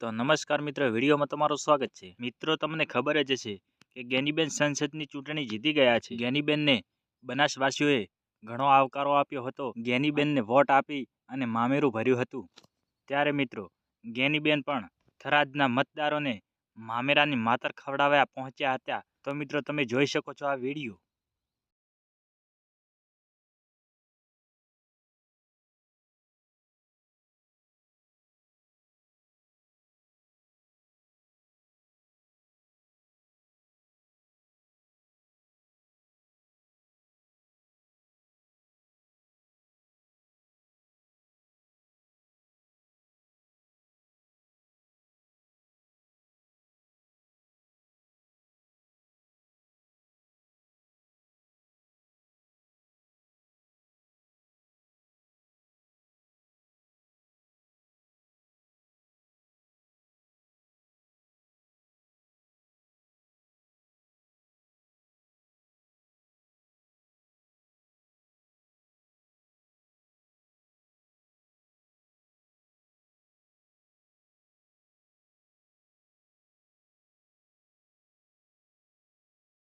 તો નમસ્કાર મિત્રો, વિડીયોમાં તમારું સ્વાગત છે। મિત્રો, તમને ખબર જ હશે કે ગેનીબેન સંસદની ચૂંટણી જીતી ગયા છે। ગેનીબેનને બનાસવાસીઓએ ઘણો આવકારો આપ્યો હતો। ગેનીબેનને વોટ આપી અને મામેરું ભર્યું હતું। ત્યારે મિત્રો, ગેનીબેન પણ થરાદના મતદારોને મામેરાની માતર ખવડાવવા પહોંચ્યા હતા। તો મિત્રો, તમે જોઈ શકો છો આ વિડીયો।